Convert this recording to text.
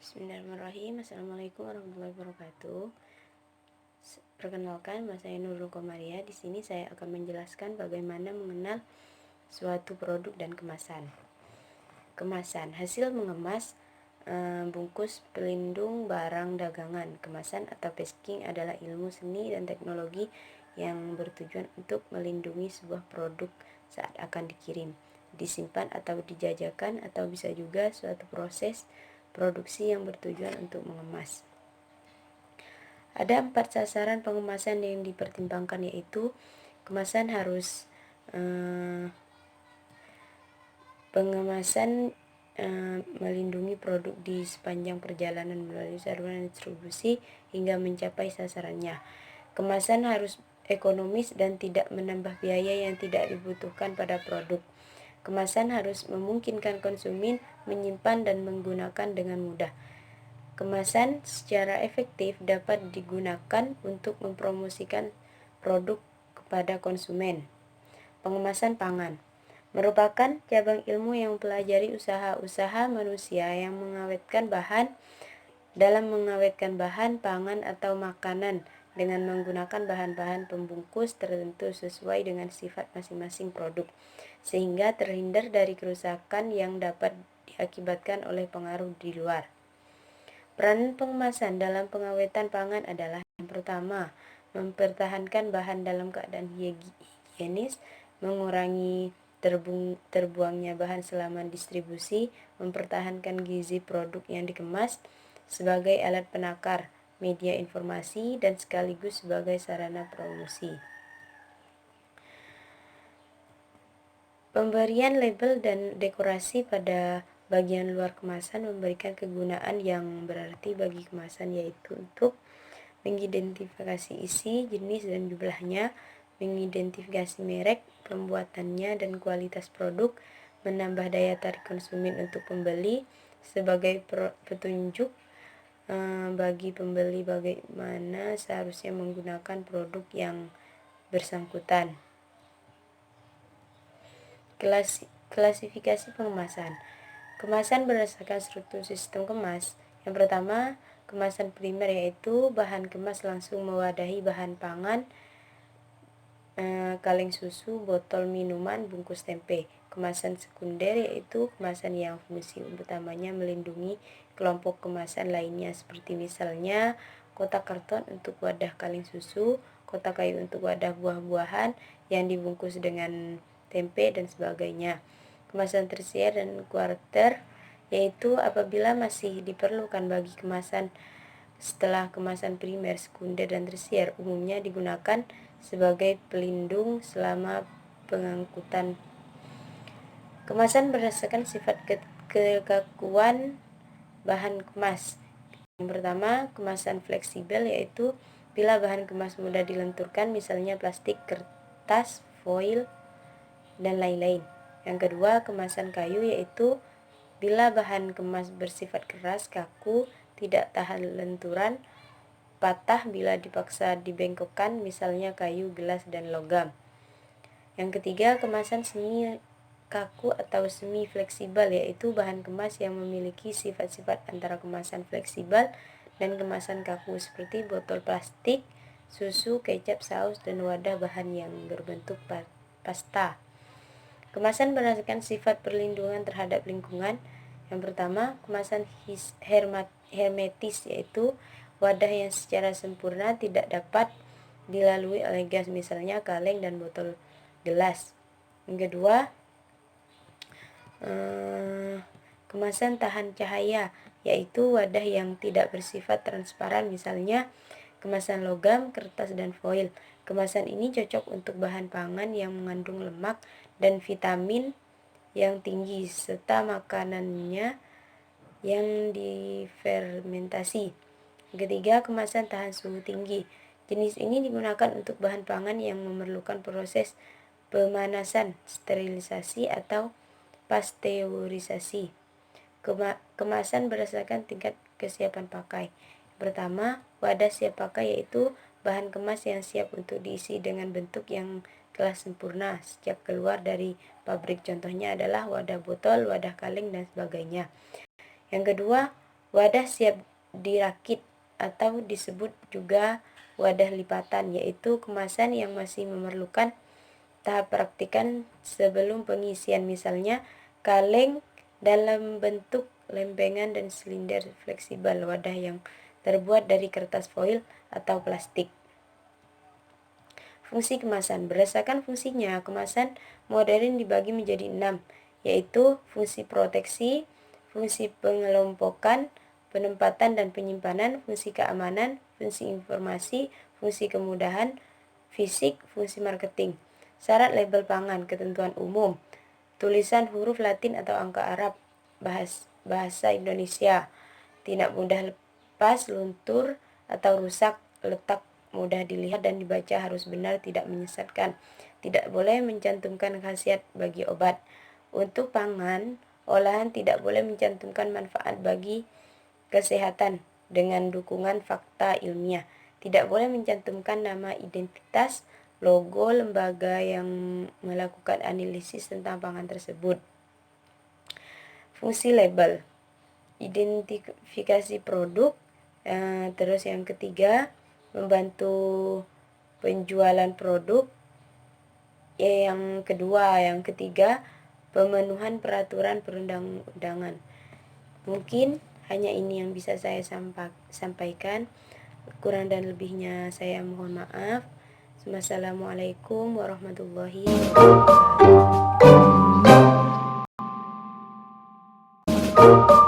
Bismillahirrahmanirrahim. Assalamualaikum warahmatullahi wabarakatuh. Perkenalkan, saya Nurul Komaria. Di sini saya akan menjelaskan bagaimana mengenal suatu produk dan kemasan. Kemasan, hasil mengemas bungkus pelindung barang dagangan. Kemasan atau packing adalah ilmu seni dan teknologi yang bertujuan untuk melindungi sebuah produk saat akan dikirim, disimpan atau dijajakan, atau bisa juga suatu proses produksi yang bertujuan untuk mengemas. Ada 4 sasaran pengemasan yang dipertimbangkan, yaitu kemasan harus pengemasan melindungi produk di sepanjang perjalanan melalui saluran distribusi hingga mencapai sasarannya. Kemasan harus ekonomis dan tidak menambah biaya yang tidak dibutuhkan pada produk. Kemasan harus memungkinkan konsumen menyimpan dan menggunakan dengan mudah. Kemasan secara efektif dapat digunakan untuk mempromosikan produk kepada konsumen. Pengemasan pangan merupakan cabang ilmu yang mempelajari usaha-usaha manusia yang mengawetkan bahan pangan atau makanan dengan menggunakan bahan-bahan pembungkus tertentu sesuai dengan sifat masing-masing produk, sehingga terhindar dari kerusakan yang dapat diakibatkan oleh pengaruh di luar. Peranan pengemasan dalam pengawetan pangan adalah: yang pertama, mempertahankan bahan dalam keadaan higienis, mengurangi terbuangnya bahan selama distribusi, mempertahankan gizi produk yang dikemas sebagai alat penakar, media informasi, dan sekaligus sebagai sarana promosi. Pemberian label dan dekorasi pada bagian luar kemasan memberikan kegunaan yang berarti bagi kemasan, yaitu untuk mengidentifikasi isi, jenis, dan jumlahnya, mengidentifikasi merek, pembuatannya, dan kualitas produk, menambah daya tarik konsumen untuk pembeli, sebagai petunjuk bagi pembeli bagaimana seharusnya menggunakan produk yang bersangkutan. Klasifikasi pengemasan. Kemasan berdasarkan struktur sistem kemas. Yang pertama, kemasan primer, yaitu bahan kemas langsung mewadahi bahan pangan, kaleng susu, botol minuman, bungkus tempe. Kemasan sekunder, yaitu kemasan yang fungsi utamanya melindungi kelompok kemasan lainnya, seperti misalnya kotak karton untuk wadah kaleng susu, kotak kayu untuk wadah buah-buahan yang dibungkus dengan tempe, dan sebagainya. Kemasan tersier dan kuarter, yaitu apabila masih diperlukan bagi kemasan setelah kemasan primer, sekunder, dan tersier, umumnya digunakan sebagai pelindung selama pengangkutan. Kemasan berdasarkan sifat kekakuan bahan kemas. Yang pertama, kemasan fleksibel, yaitu bila bahan kemas mudah dilenturkan, misalnya plastik, kertas, foil, dan lain-lain. Yang kedua, kemasan kayu, yaitu bila bahan kemas bersifat keras, kaku, tidak tahan lenturan, patah bila dipaksa dibengkokkan, misalnya kayu, gelas, dan logam. Yang ketiga, kemasan semi kaku atau semi fleksibel, yaitu bahan kemas yang memiliki sifat-sifat antara kemasan fleksibel dan kemasan kaku, seperti botol plastik, susu, kecap, saus, dan wadah bahan yang berbentuk pasta. Kemasan berdasarkan sifat perlindungan terhadap lingkungan. Yang pertama, kemasan hermetis, yaitu wadah yang secara sempurna tidak dapat dilalui oleh gas, misalnya kaleng dan botol gelas. Yang kedua, kemasan tahan cahaya, yaitu wadah yang tidak bersifat transparan, misalnya kemasan logam, kertas, dan foil. Kemasan ini cocok untuk bahan pangan yang mengandung lemak dan vitamin yang tinggi, serta makanannya yang difermentasi. Ketiga, kemasan tahan suhu tinggi. Jenis ini digunakan untuk bahan pangan yang memerlukan proses pemanasan, sterilisasi, atau pasteurisasi. Kemasan berdasarkan tingkat kesiapan pakai. Pertama, wadah siap pakai, yaitu bahan kemas yang siap untuk diisi dengan bentuk yang telah sempurna sejak keluar dari pabrik. Contohnya adalah wadah botol, wadah kaleng, dan sebagainya. Yang kedua, Wadah siap dirakit atau disebut juga wadah lipatan, yaitu kemasan yang masih memerlukan tahap praktikan sebelum pengisian, misalnya kaleng dalam bentuk lempengan dan silinder fleksibel, wadah yang terbuat dari kertas foil atau plastik. Fungsi kemasan. Berdasarkan fungsinya, kemasan modern dibagi menjadi 6, yaitu fungsi proteksi, fungsi pengelompokan, penempatan dan penyimpanan, fungsi keamanan, fungsi informasi, fungsi kemudahan fisik, fungsi marketing. Syarat label pangan, ketentuan umum, tulisan huruf Latin atau angka Arab, bahasa Indonesia, tidak mudah lepas, luntur atau rusak, letak mudah dilihat dan dibaca, harus benar, tidak menyesatkan. Tidak boleh mencantumkan khasiat bagi obat. Untuk pangan, olahan tidak boleh mencantumkan manfaat bagi kesehatan dengan dukungan fakta ilmiah. Tidak boleh mencantumkan nama, identitas, logo lembaga yang melakukan analisis tentang pangan tersebut. Fungsi label, identifikasi produk. Terus yang ketiga, membantu penjualan produk. Yang ketiga, pemenuhan peraturan perundang-undangan. Mungkin hanya ini yang bisa saya sampaikan. Kurang dan lebihnya saya mohon maaf. Wassalamualaikum warahmatullahi wabarakatuh.